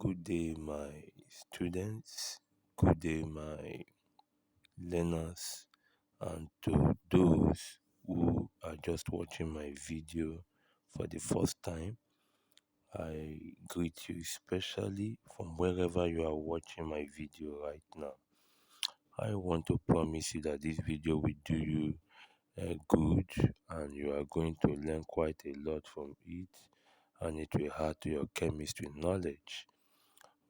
Good day, my students. Good day, my learners, and to those who are just watching my video for the first time. I greet you especially from wherever you are watching my video right now. I want to promise you that this video will do you good and you are going to learn quite a lot from it, and it will add to your chemistry knowledge.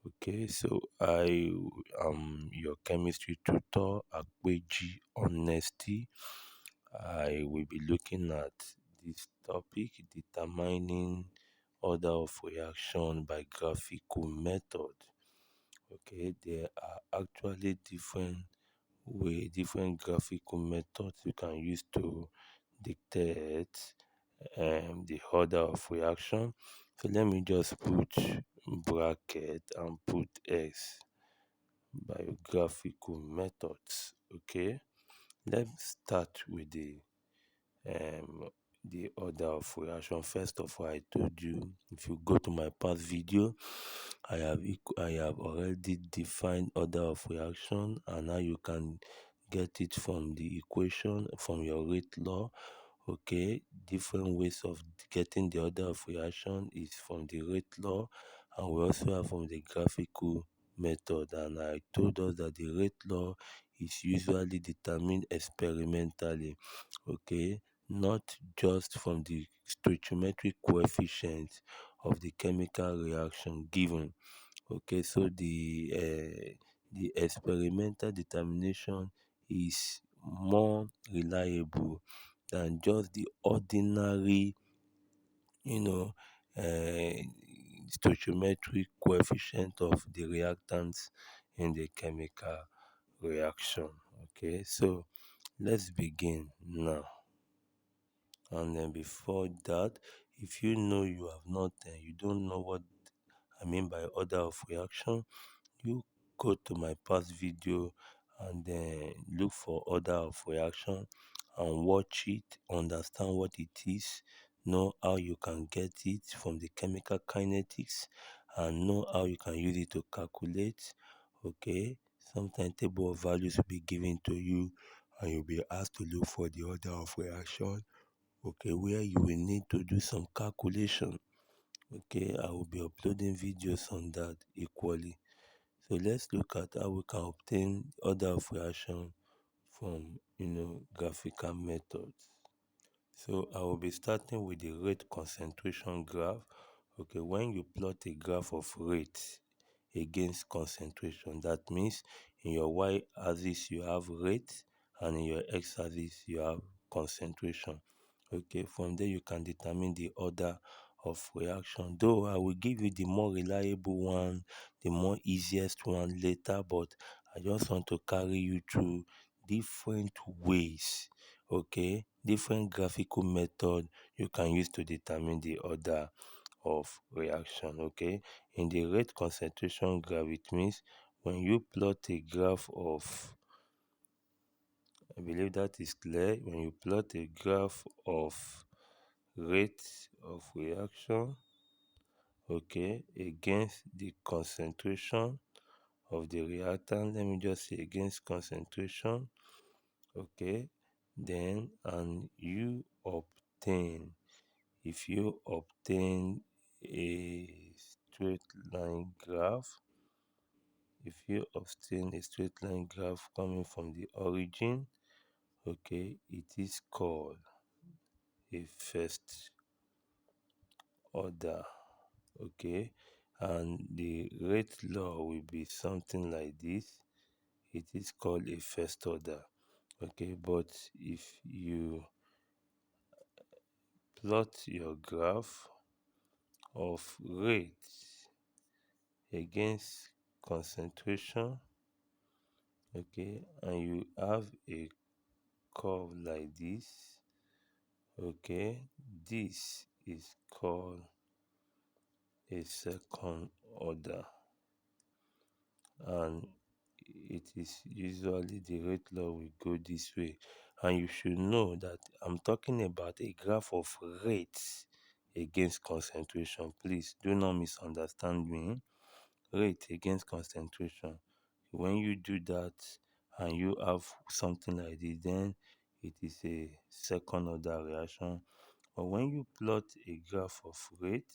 Okay, so I am your chemistry tutor, Akweji Honesty. I will be looking at this topic, determining order of reaction by graphical method. Okay, there are actually different graphical methods you can use to dictate the order of reaction. So let me just put bracket and put X biographical methods. Okay, let's start with um the order of reaction. First of all, I told you, if you go to my past video, I have already defined order of reaction, and now you can get it from the equation from your rate law. Okay, different ways of getting the order of reaction is from the rate law, and we also have from the graphical method. And I told us that the rate law is usually determined experimentally, okay, not just from the stoichiometric coefficient of the chemical reaction given. Okay, so the experimental determination is more reliable than just the ordinary, you know, uh, stoichiometric coefficient of the reactants in the chemical reaction. Okay, so let's begin now. And then before that, if you know you have not, you don't know what I mean by order of reaction, you go to my past video and then look for order of reaction and watch it, understand what it is, know how you can get it from the chemical kinetics, and know how you can use it to calculate. Okay, sometimes table of values will be given to you and you'll be asked to look for the order of reaction, okay, where you will need to do some calculation. Okay, I will be uploading videos on that equally. So let's look at how we can obtain order of reaction from graphical methods. So I will be starting with the rate concentration graph. Okay, when you plot a graph of rate against concentration, that means in your y-axis you have rate and in your x-axis you have concentration. Okay, from there you can determine the order of reaction. Though I will give you the more reliable one, the more easiest one later, but I just want to carry you through different ways, okay, different graphical method you can use to determine the order of reaction. Okay, in the rate concentration graph, it means when you plot a graph of, I believe that is clear, when you plot a graph of rate of reaction, okay, against the concentration of the reactant, let me just say against concentration, okay, then and you obtain, if you obtain a straight line graph, if you obtain a straight line graph coming from the origin, okay, it is called a first order. Okay, and the rate law will be something like this. It is called a first order. Okay, but if you plot your graph of rate against concentration, okay, and you have a curve like this, okay, this is called a second order, and it is usually the rate law will go this way. And you should know that I'm talking about a graph of rates against concentration. Please do not misunderstand me. rate against concentration. When you do that and you have something like this, then it is a second order reaction. But when you plot a graph of rate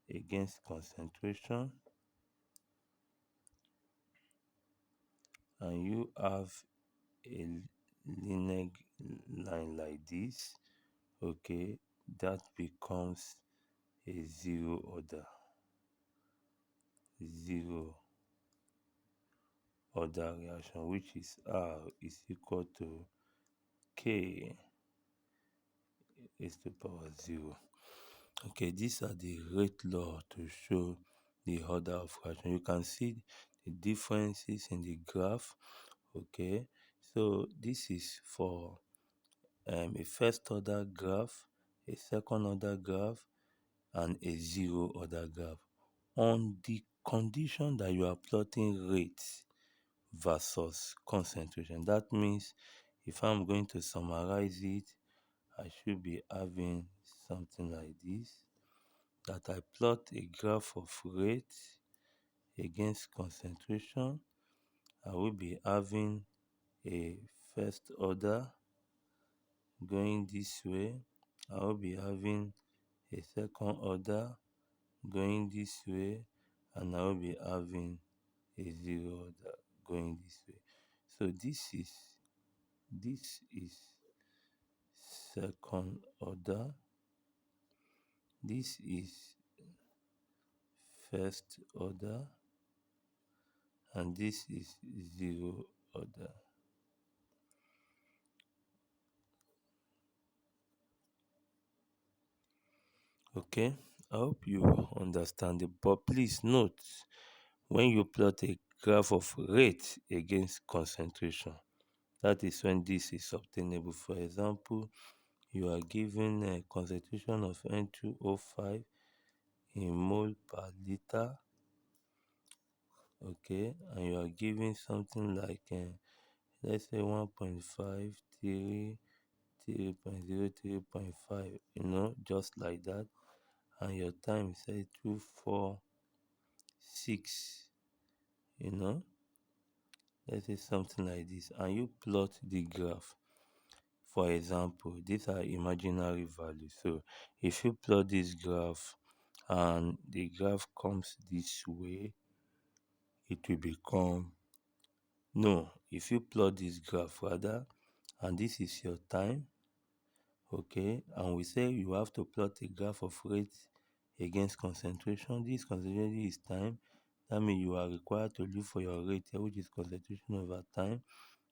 against concentration and you have a linear line like this, okay, that becomes a zero order reaction, which is R is equal to K is to the power 0. Okay, these are the rate law to show the order of reaction. You can see the differences in the graph. Okay, so this is for a first order graph, a second order graph, and a zero order graph. On the condition that you are plotting rate versus concentration, that means if I'm going to summarize it, I should be having something like this, that I plot a graph of rate against concentration. I will be having a first order going this way. I will be having a second order going this way, and I will be having a zero order going this way. So this is second order, this is first order, and this is zero order. Okay, I hope you understand it, but please note, when you plot a graph of rate against concentration, that is when this is obtainable. For example, you are given a concentration of N2O5 in mole per liter, okay, and you are given something like let's say 1.5, 3, 3.0, 3.5, just like that, and your time is say 2, 4, 6, you know, let's say something like this, and you plot the graph. For example, these are imaginary values. So if you plot this graph and the graph comes this way, it will become no. If you plot this graph rather, and this is your time, okay, and we say you have to plot a graph of rate against concentration. This concentration is time. That means you are required to look for your rate here, which is concentration over time.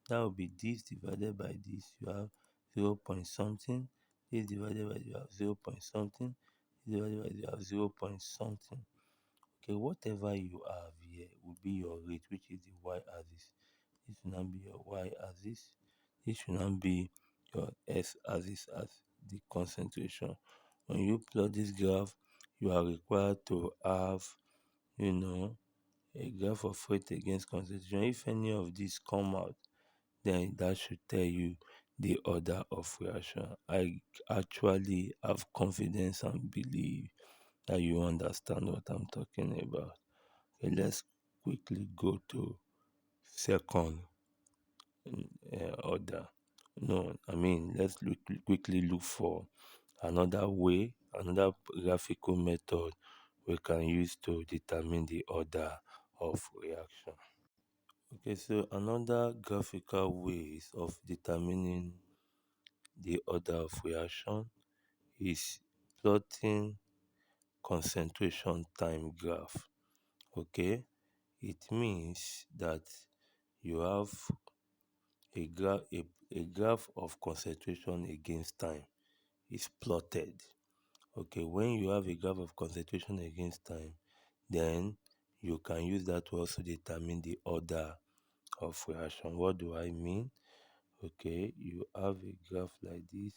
That will be this divided by this. You have 0 point something. This divided by you have 0 point something. This divided by you have 0 point something. Okay, whatever you have here will be your rate, which is the y-axis. This will not be your y-axis. This should not be your s-axis as the concentration. When you plot this graph, you are required to have, a graph of rate against concentration. If any of these come out, then that should tell you the order of reaction. I actually have confidence and believe that you understand what I'm talking about. Okay, let's quickly go to second order. No, I mean, quickly look for another way, another graphical method we can use to determine the order of reaction. Okay, so another graphical ways of determining the order of reaction is plotting concentration time graph. Okay, it means that you have a graph of concentration against time is plotted. Okay, when you have a graph of concentration against time, then you can use that to also determine the order of reaction. What do I mean? Okay, you have a graph like this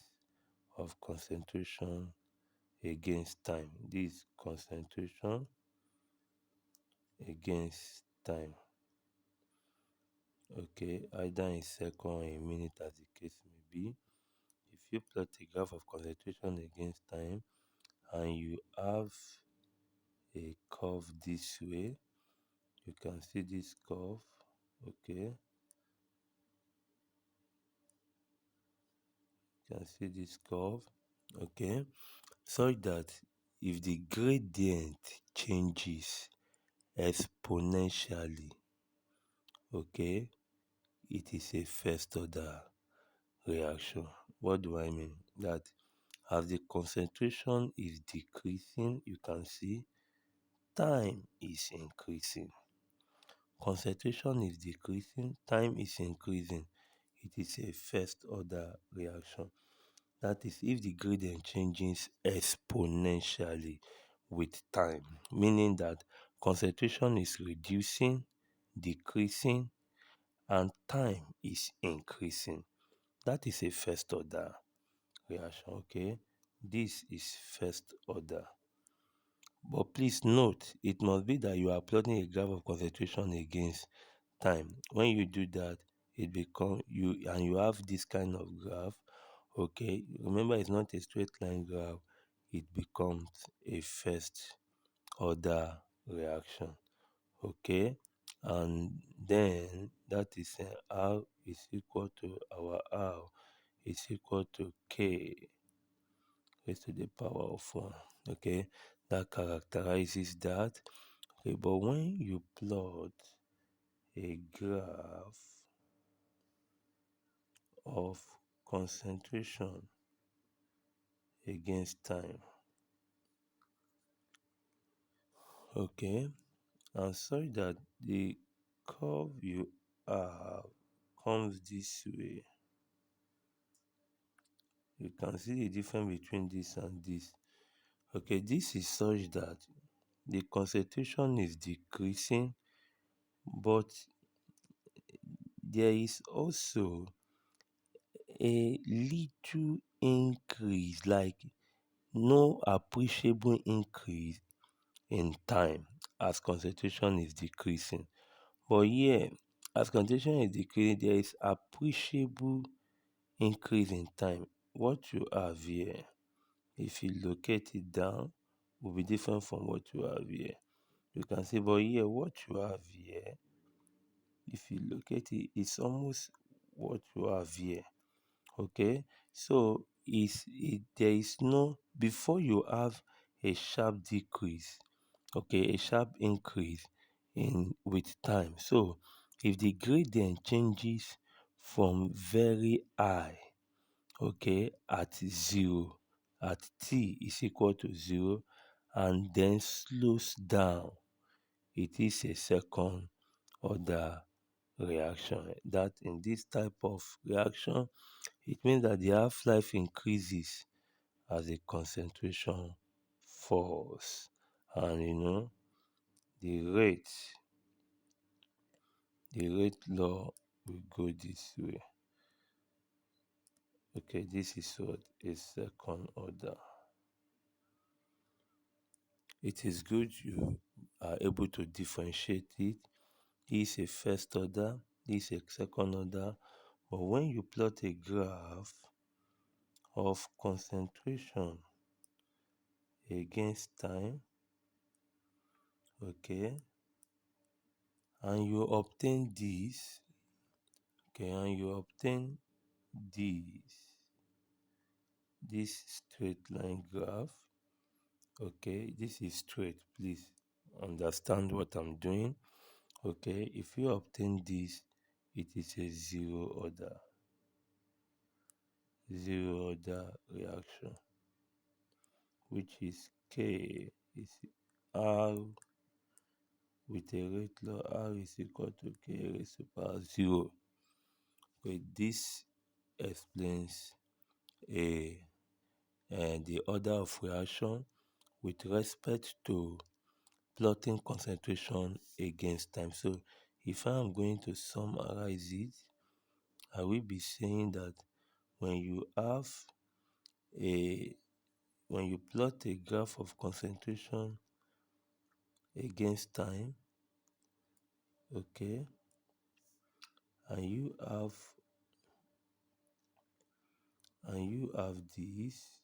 of concentration against time. This concentration against time. Okay, either in second or in minute as the case may be. If you plot a graph of concentration against time and you have a curve this way. You can see this curve. Okay, you can see this curve. Okay, so that if the gradient changes exponentially, okay, it is a first order reaction. What do I mean? That as the concentration is decreasing, you can see time is increasing. Concentration is decreasing, time is increasing. It is a first order reaction. That is if the gradient changes exponentially with time, meaning that concentration is reducing, decreasing, and time is increasing. That is a first order reaction, okay? This is first order. But please note, it must be that you are plotting a graph of concentration against time. When you do that, it become you and you have this kind of graph, okay? Remember, it's not a straight line graph. It becomes a first order reaction, okay? And then that is R is equal to our R is equal to K raised to the power of 1. Okay, that characterizes that. Okay, but when you plot a graph of concentration against time, okay, and such that the curve you have comes this way, you can see the difference between this and this. Okay, this is such that the concentration is decreasing, but there is also a little increase, like no appreciable increase in time as concentration is decreasing. But here, as concentration is decreasing, there is appreciable increase in time. What you have here, if you locate it down, will be different from what you have here. You can see, but here, what you have here, if you locate it, it's almost what you have here. Okay, so there is no, before you have a sharp decrease, okay, a sharp increase in with time. So if the gradient changes from very high, okay, at 0, at t is equal to 0, and then slows down, it is a second order reaction. That in this type of reaction, it means that the half-life increases as the concentration falls. And the rate, the rate law will go this way. Okay, this is what is second order. It is good you are able to differentiate it. This is a first order, this is a second order. But when you plot a graph of concentration against time, okay, and you obtain this, okay, and you obtain this straight line graph, okay, this is straight, please understand what I'm doing. Okay, if you obtain this, it is a zero order reaction, which is K is R with a rate law. R is equal to K raised to power 0. Okay, this explains a the order of reaction with respect to plotting concentration against time. So if I am going to summarize it, I will be saying that when you have a when you plot a graph of concentration against time, okay, and you have this,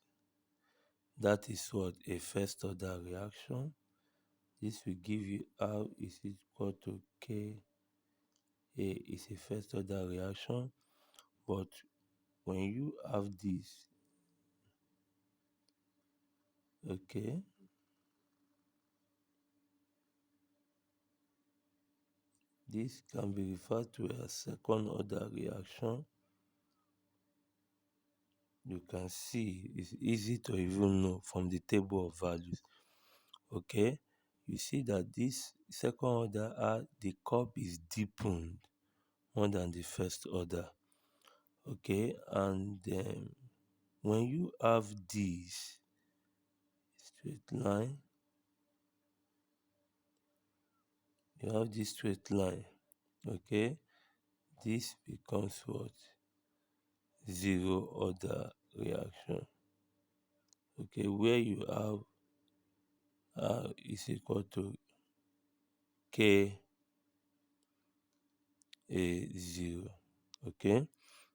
that is what a first order reaction. This will give you R is equal to K. A is a first order reaction. But when you have this, okay, this can be referred to as second order reaction. You can see it's easy to even know from the table of values. Okay, you see that this second order the cup is deepened more than the first order. Okay, and then when you have this straight line, you have this straight line. Okay, this becomes what? Zero order reaction. Okay, where you have R is equal to K A 0. Okay,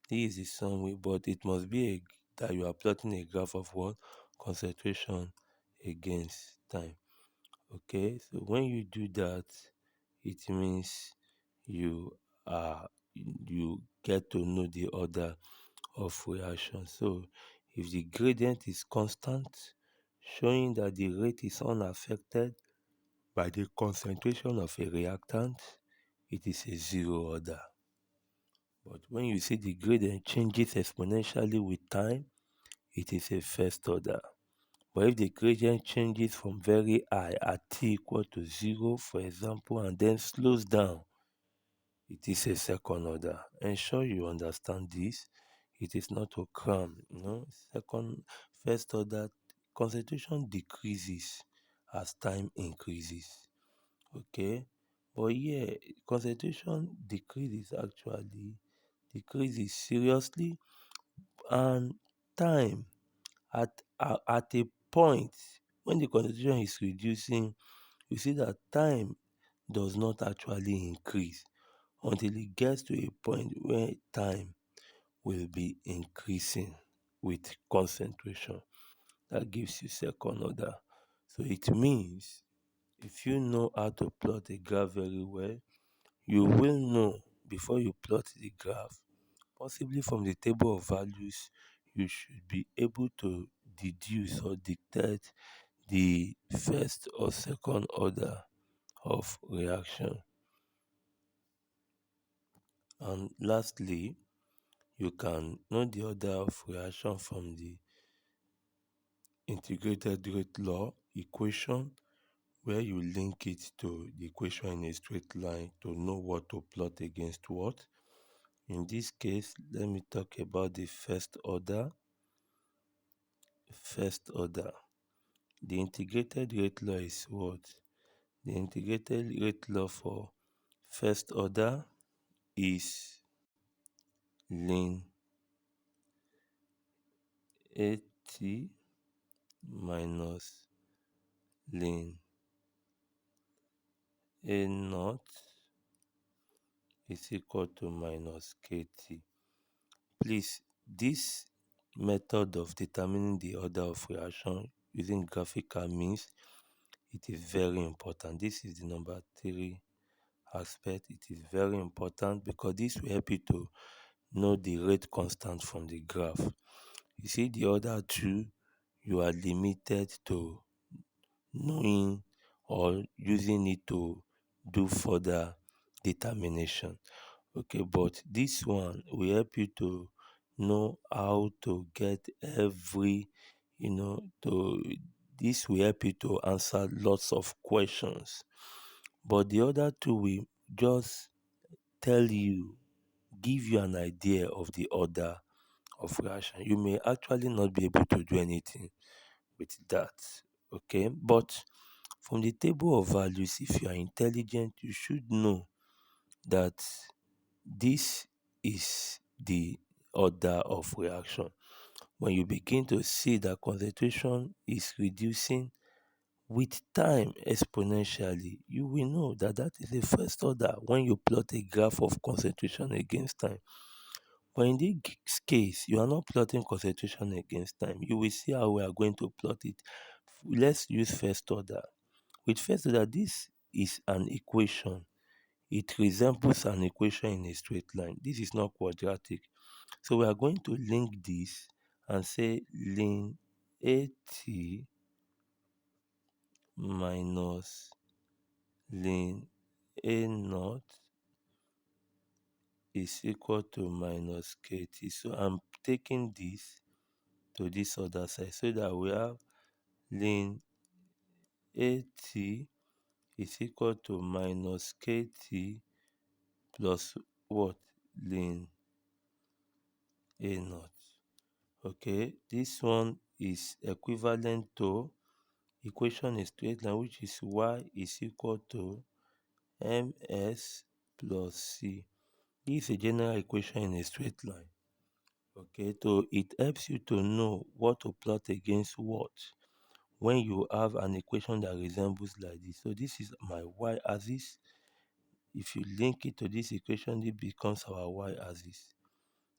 this is the summary, but it must be that you are plotting a graph of what? Concentration against time. Okay, so when you do that, it means you are you get to know the order of reaction. So if the gradient is constant, showing that the rate is unaffected by the concentration of a reactant, it is a zero order. But when you see the gradient changes exponentially with time, it is a first order. But if the gradient changes from very high at t equal to 0, for example, and then slows down, it is a second order. Ensure you understand this. It is not to cram, first order concentration decreases as time increases. Okay, but yeah, concentration decreases seriously, and time at a point when the concentration is reducing, you see that time does not actually increase until it gets to a point where time will be increasing with concentration. That gives you second order. So it means if you know how to plot a graph very well, you will know before you plot the graph, possibly from the table of values, you should be able to deduce or dictate the first or second order of reaction. And lastly, you can know the order of reaction from the integrated rate law equation, where you link it to the equation in a straight line to know what to plot against what. In this case, let me talk about the first order. First order. The integrated rate law is what? The integrated rate law for first order is ln AT minus ln A naught is equal to minus KT. Please, this method of determining the order of reaction using graphical means, it is very important. This is the number 3 aspect. It is very important because this will help you to know the rate constant from the graph. You see, the other two, you are limited to knowing or using it to do further determination. Okay, but this one will help you to know how to get to this will help you to answer lots of questions. But the other two will just give you an idea of the order of reaction. You may actually not be able to do anything with that. Okay, but from the table of values, if you are intelligent, you should know that this is the order of reaction. When you begin to see that concentration is reducing with time exponentially, you will know that that is the first order when you plot a graph of concentration against time. But in this case, you are not plotting concentration against time. You will see how we are going to plot it. Let's use first order. With first order, this is an equation. It resembles an equation in a straight line. This is not quadratic. So we are going to link this and say ln AT minus ln A naught is equal to minus KT. So I'm taking this to this other side so that we have ln AT is equal to minus KT plus what? Ln A naught. Okay, this one is equivalent to equation in straight line, which is y is equal to ms plus c. This is a general equation in a straight line. Okay, so it helps you to know what to plot against what when you have an equation that resembles like this. So this is my y-axis. If you link it to this equation, it becomes our y-axis.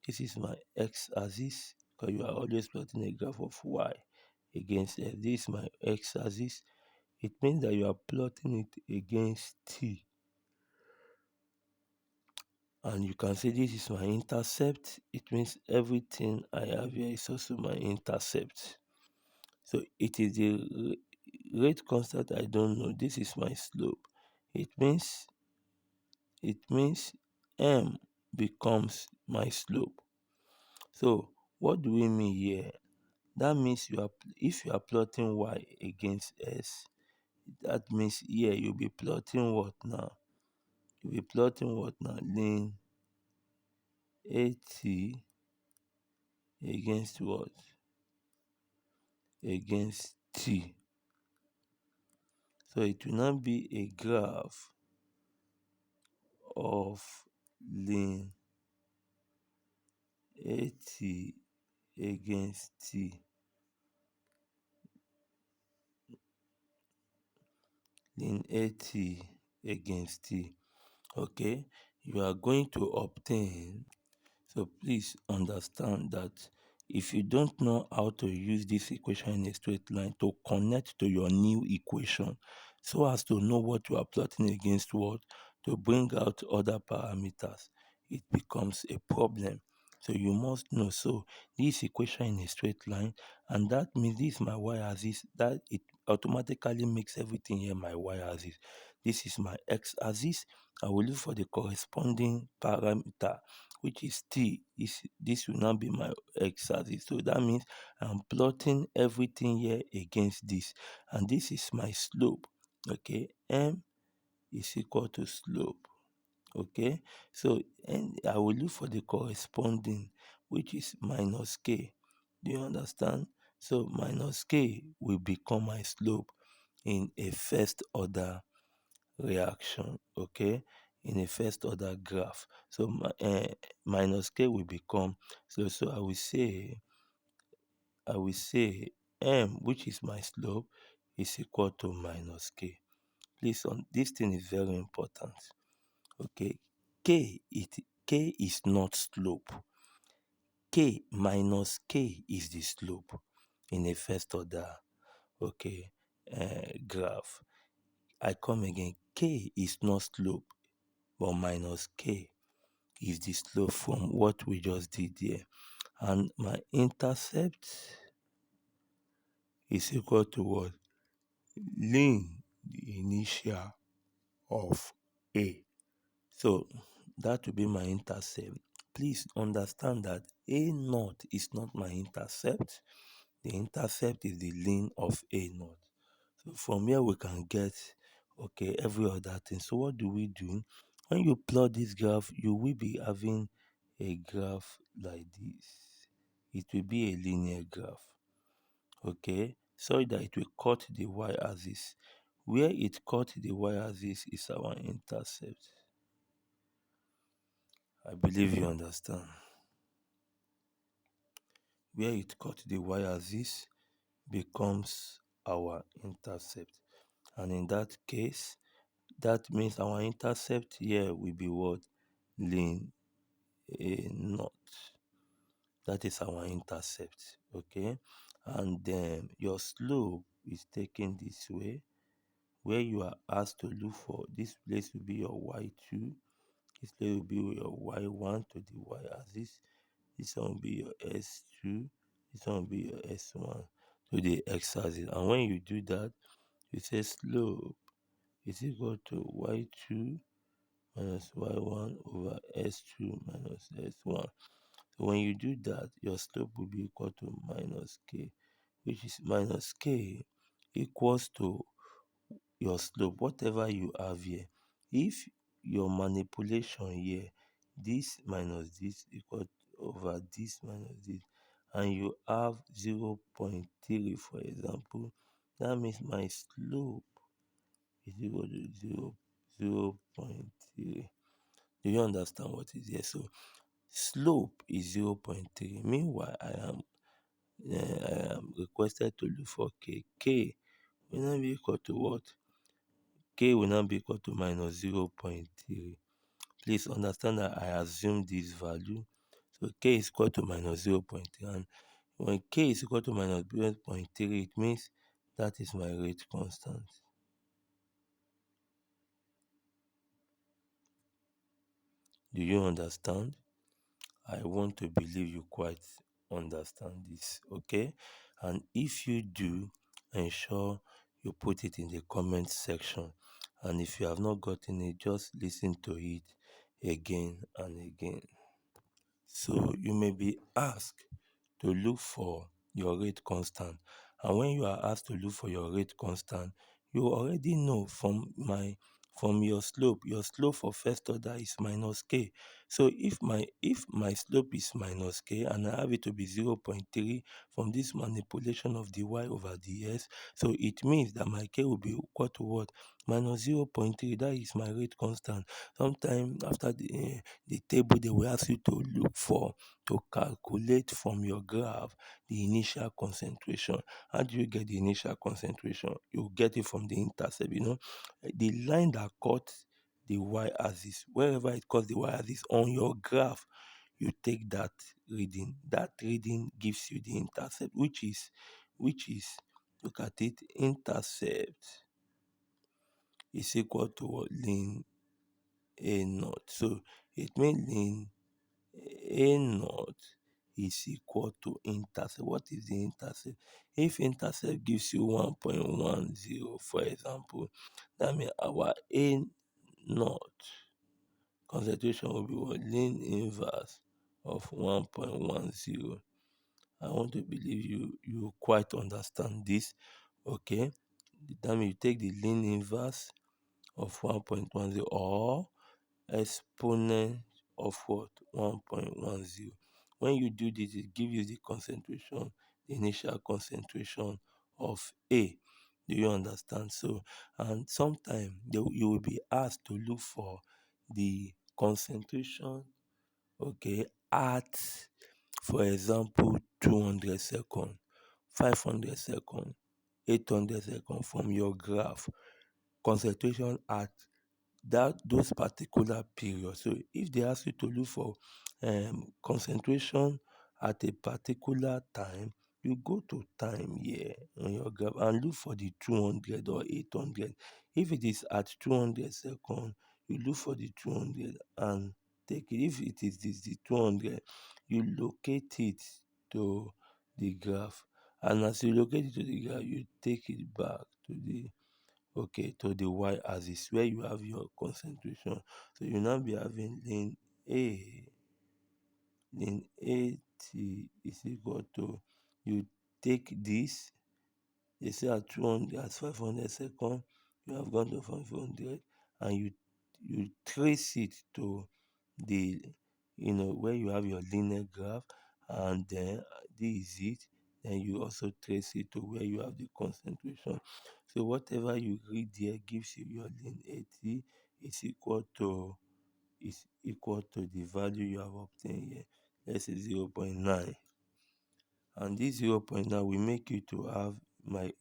This is my x-axis because you are always plotting a graph of y against f. This is my x-axis. It means that you are plotting it against t. And you can say this is my intercept. It means everything I have here is also my intercept. So it is the rate constant I don't know. This is my slope. It means m becomes my slope. So what do we mean here? That means if you are plotting y against s, that means here you'll be plotting what now? You'll be plotting what now? Ln AT against what? Against t. So it will not be a graph of ln AT against t. Ln AT against t. Okay, you are going to obtain. So please understand that if you don't know how to use this equation in a straight line to connect to your new equation so as to know what you are plotting against what to bring out other parameters, it becomes a problem. So you must know. So this equation in a straight line, and that means this is my y-axis, that it automatically makes everything here my y-axis. This is my x-axis. I will look for the corresponding parameter, which is t. This will now be my x-axis. So that means I'm plotting everything here against this, and this is my slope. Okay, m is equal to slope. Okay, so and I will look for the corresponding, which is minus k. Do you understand? So minus k will become my slope in a first order reaction. Okay, in a first order graph. So minus k will become, so I will say m, which is my slope, is equal to minus k. Please, on this thing is very important. Okay, k is not slope. K minus k is the slope in a first order, okay, graph. I come again. K is not slope, but minus k is the slope from what we just did here. And my intercept is equal to what? Ln the initial of A. So that will be my intercept. Please understand that A naught is not my intercept. The intercept is the ln of A naught. So from here we can get, okay, every other thing. So what do we do? When you plot this graph, you will be having a graph like this. It will be a linear graph. Okay, so that it will cut the y-axis. Where it cut the y-axis is our intercept. I believe you understand. Where it cut the y-axis becomes our intercept. And in that case, that means our intercept here will be what? Ln A naught. That is our intercept. Okay. And then your slope is taken this way, where you are asked to look for this place will be your y2, this place will be your y1 to the y-axis, this one will be your s2, this one will be your s1 to the x-axis. And when you do that, you say slope is equal to y2 minus y1 over s2 minus s1. So when you do that, your slope will be equal to minus k, which is minus k equals to your slope, whatever you have here. If your manipulation here, this minus this equal over this minus this, and you have 0.3, for example, that means my slope is equal to 0.3. Do you understand what is here? So slope is 0.3. Meanwhile, I am requested to look for k. K will now be equal to what? K will now be equal to minus 0.3. Please understand that I assume this value. So k is equal to minus 0.3. And when k is equal to minus 0.3, it means that is my rate constant. Do you understand? I want to believe you quite understand this, okay? And if you do, ensure you put it in the comment section. And if you have not gotten it, just listen to it again and again. So you may be asked to look for your rate constant. And when you are asked to look for your rate constant, you already know from your slope for first order is minus k. So if my slope is minus k and I have it to be 0.3 from this manipulation of the y over the s, so it means that my k will be equal to what? Minus 0.3. That is my rate constant. Sometime after the table, they will ask you to look for, to calculate from your graph the initial concentration. How do you get the initial concentration? You get it from the intercept. The line that cuts the y-axis, wherever it cuts the y-axis on your graph, you take that reading. That reading gives you the intercept, which is, look at it, intercept is equal to what? Ln a naught. So it means ln a naught is equal to intercept. What is the intercept? If intercept gives you 1.10, for example, that means our a naught concentration will be what? Ln inverse of 1.10. I want to believe you quite understand this. Okay, that means you take the ln inverse of 1.10 or exponent of what? 1.10. When you do this, it gives you the concentration, the initial concentration of A. Do you understand? So, and sometimes you will be asked to look for the concentration, okay, at, for example, 200 seconds, 500 seconds, 800 seconds from your graph. Concentration at those particular periods. So if they ask you to look for concentration at a particular time, you go to time here on your graph and look for the 200 or 800. If it is at 200 seconds, you look for the 200 and take it. If it is the 200, you locate it to the graph. And as you locate it to the graph, you take it back to the y-axis where you have your concentration. So you now be having ln at is equal to, you take this, they say at 200, at 500 seconds, you have gone to 500, and you trace it to the, where you have your linear graph, and then this is it. Then you also trace it to where you have the concentration. So whatever you read there gives you your ln 80 is equal to the value you have obtained here. Let's say 0.9. And this 0.9 will make you to have my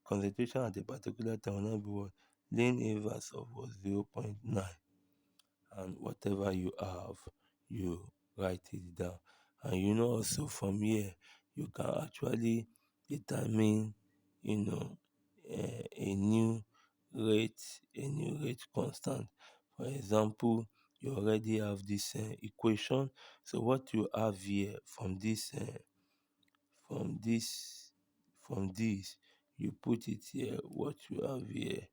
concentration at a particular time will not be what? Ln inverse of what? 0.9. And whatever you have, you write it down. And also from here, you can actually determine, a new rate constant. For example, you already have this equation. So what you have here from this from this you put it here. What you have here,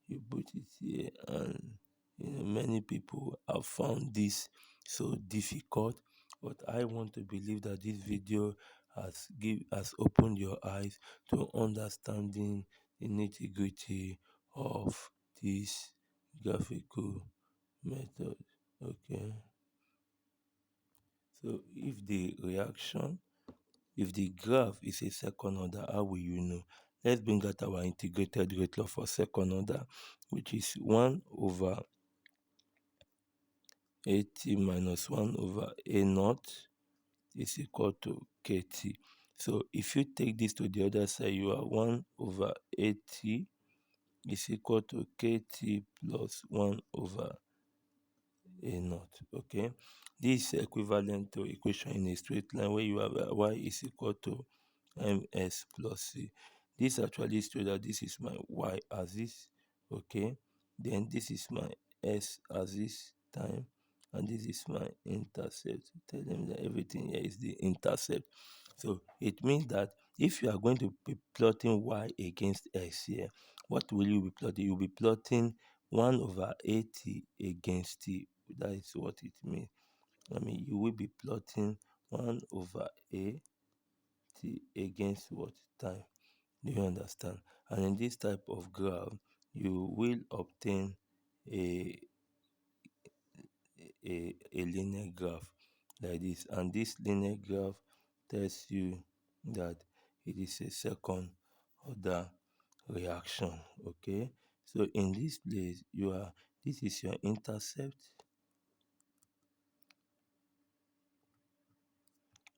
you put it here. And many people have found this so difficult, but I want to believe that this video has opened your eyes to understanding the nitty-gritty of this graphical method. Okay, so if the graph is a second order, how will you know? Let's bring out our integrated rate law for second order, which is 1 over at minus 1 over a naught is equal to kt. So if you take this to the other side, you are 1 over at is equal to kt plus 1 over a naught. Okay, this is equivalent to equation in a straight line where you have y is equal to ms plus c. This actually shows that this is my y axis. Okay, then this is my s axis time, and this is my intercept. Tell them that everything here is the intercept. So it means that if you are going to be plotting y against x here, what will you be plotting? You'll be plotting 1 over at against t. That is what it means. I mean, you will be plotting 1 over a t against what? Time. Do you understand? And in this type of graph, you will obtain a, a linear graph like this. And this linear graph tells you that it is a second order reaction. Okay, so in this place, this is your intercept,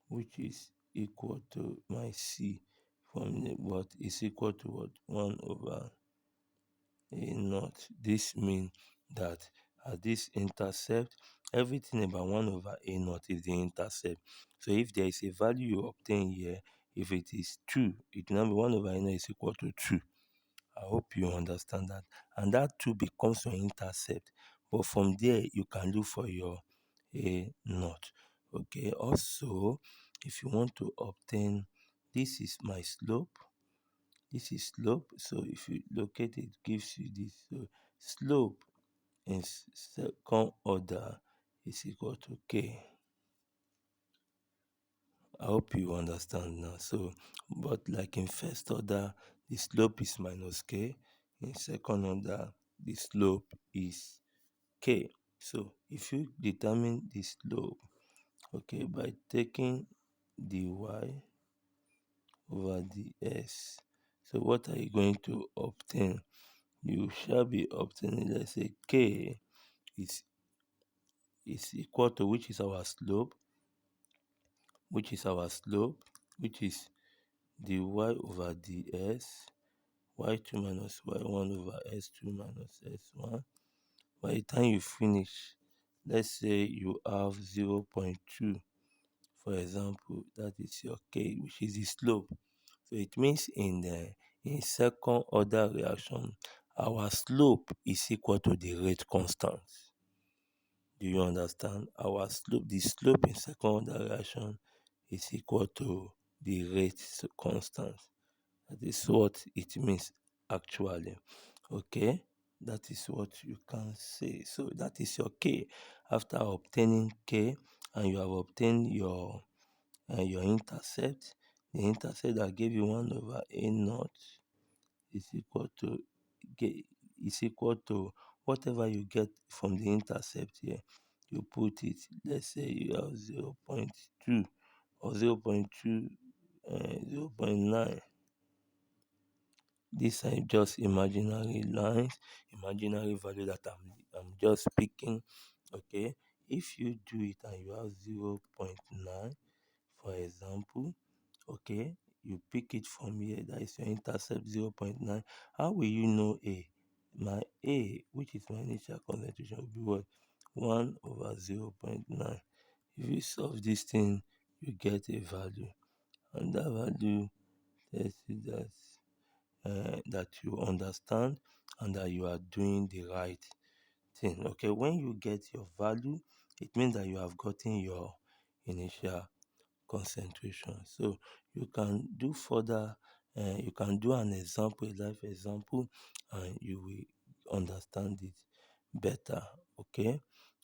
which is equal to my c from what is equal to what? 1 over a naught. This means that at this intercept, everything about 1 over a naught is the intercept. So if there is a value you obtain here, if it is 2, it will now be 1 over a naught is equal to 2. I hope you understand that. And that 2 becomes your intercept. But from there, you can look for your a naught. Okay, also, if you want to obtain, this is my slope, this is slope. So if you locate it, gives you this. So slope in second order is equal to k. I hope you understand now. So, but like in first order, the slope is minus k. In second order, the slope is k. So if you determine the slope, okay, by taking the y over the s, so what are you going to obtain? You shall be obtaining, let's say, k is equal to, which is our slope, which is our slope, which is the y over the s, y2 minus y1 over s2 minus s1. By the time you finish, let's say you have 0.2, for example, that is your k, which is the slope. So it means in second order reaction, our slope is equal to the rate constant. Do you understand? Our slope, the slope in second order reaction is equal to the rate constant. That is what it means actually. Okay, that is what you can say. So that is your k. After obtaining k, and you have obtained your intercept, the intercept that gave you 1 over a naught is equal to is equal to whatever you get from the intercept here. You put it, let's say you have 0.2 or 0.2, 0.9. These are just imaginary lines, imaginary value that I'm just picking. Okay, if you do it and you have 0.9, for example, okay, you pick it from here, that is your intercept 0.9. How will you know a? My a, which is my initial concentration, will be what? 1 over 0.9. If you solve this thing, you get a value, and that value tells you that that you understand and that you are doing the right thing. Okay, when you get your value, it means that you have gotten your initial concentration. So you can do further, you can do an example, a life example, and you will understand it better. Okay,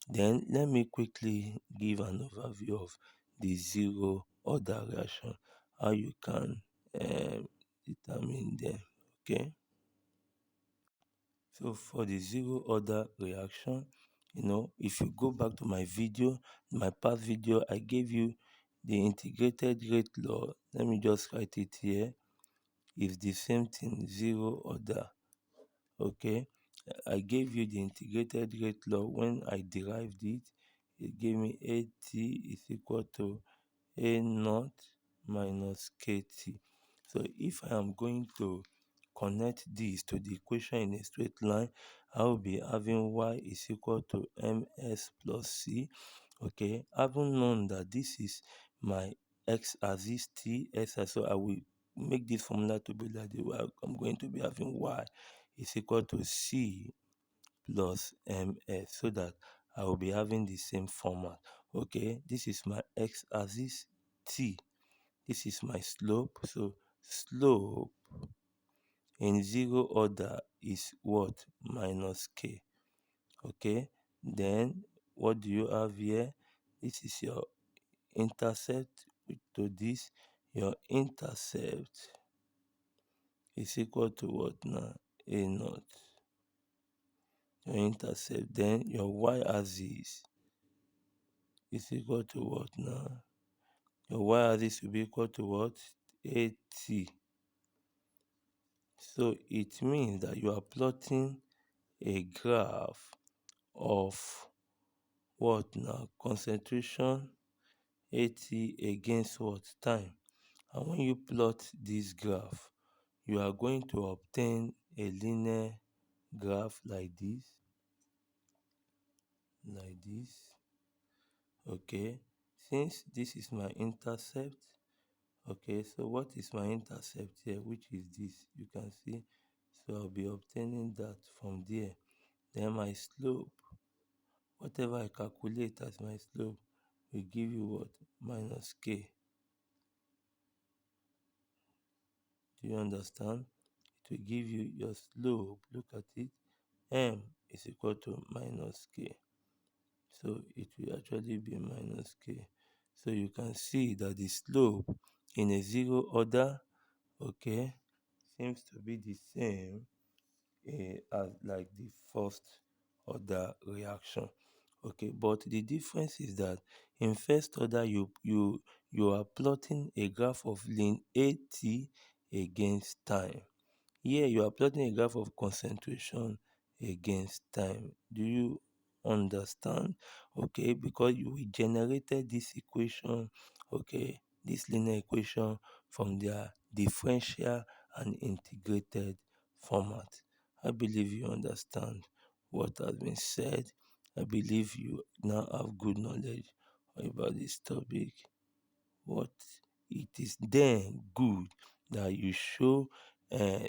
then let me quickly give an overview of the zero order reaction, how you can determine them. Okay, so for the zero order reaction, if you go back to my video, my past video, I gave you the integrated rate law. Let me just write it here. It's the same thing, zero order. Okay, I gave you the integrated rate law. When I derived it, it gave me AT is equal to A naught minus KT. So if I am going to connect this to the equation in a straight line, I will be having y is equal to ms plus c. Okay, having known that this is my x-axis t, so I will make this formula to be like the way I'm going to be having y is equal to c plus ms, so that I will be having the same format. Okay, this is my x-axis t, this is my slope. So slope in zero order is what? Minus k. Okay, then what do you have here? This is your intercept to this. Your intercept is equal to what now? A naught. Your intercept, then your y-axis is equal to what now? Your y-axis will be equal to what? AT. So it means that you are plotting a graph of what now? Concentration AT against what? Time. And when you plot this graph, you are going to obtain a linear graph like this. Like this. Okay. Since this is my intercept, okay, so what is my intercept here, which is this? You can see. So I'll be obtaining that from there. Then my slope, whatever I calculate as my slope, will give you what? Minus k. Do you understand? It will give you your slope. Look at it. M is equal to minus k. So it will actually be minus k. So you can see that the slope in a zero order, okay, seems to be the same as like the first order reaction. Okay, but the difference is that in first order you are plotting a graph of lane AT against time. Here you are plotting a graph of concentration against time. Do you understand? Okay, because you generated this equation, okay, this linear equation from their differential and integrated format. I believe you understand what has been said. I believe you now have good knowledge about this topic. What it is then good that you show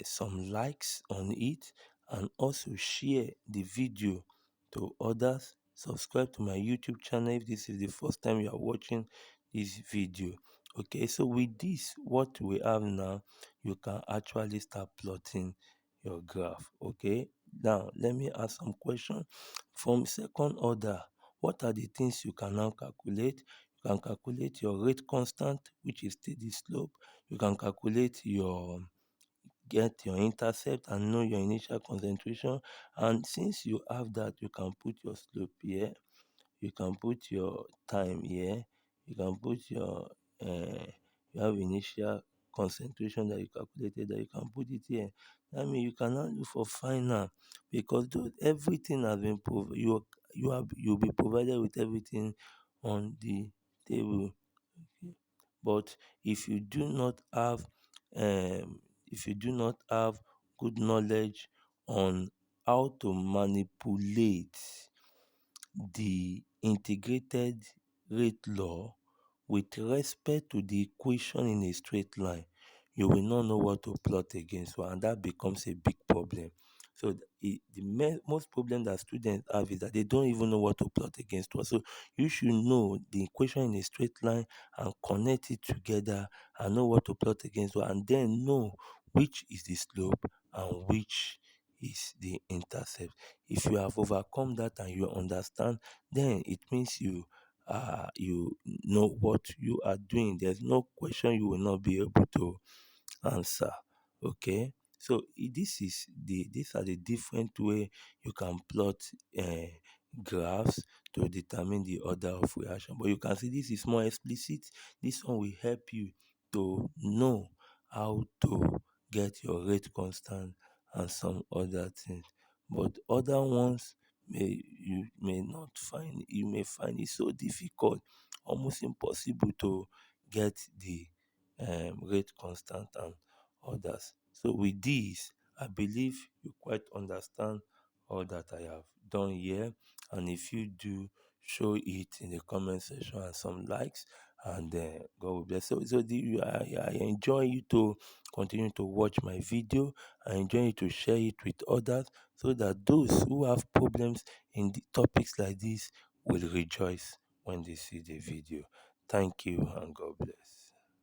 some likes on it, and also share the video to others. Subscribe to my YouTube channel if this is the first time you are watching this video. Okay, so with this, what we have now, you can actually start plotting your graph. Okay, now let me ask some questions. From second order, what are the things you can now calculate? You can calculate your rate constant, which is steady slope. You can calculate get your intercept and know your initial concentration. And since you have that, you can put your slope here, you can put your time here, you can put your you have initial concentration that you calculated, that you can put it here. I mean, you cannot look for final, because everything has been you'll be provided with everything on the table. Okay. But if you do not have if you do not have good knowledge on how to manipulate the integrated rate law with respect to the equation in a straight line, you will not know what to plot against what, and that becomes a big problem. So most problem that students have is that they don't even know what to plot against what. So you should know the equation in a straight line and connect it together and know what to plot against what, and then know which is the slope and which is the intercept. If you have overcome that and you understand, then it means you know what you are doing. There's no question you will not be able to answer. Okay, so these are the different way you can plot uh, graphs to determine the order of reaction. But you can see this is more explicit. This one will help you to know how to get your rate constant and some other things. But other ones may not find, you may find it so difficult, almost impossible to get the rate constant and others. So with this, I believe you quite understand all that I have done here. And if you do, show it in the comment section and some likes, and God will bless. I enjoy you to continue to watch my video. I enjoy you to share it with others so that those who have problems in the topics like this will rejoice when they see the video. Thank you and God bless.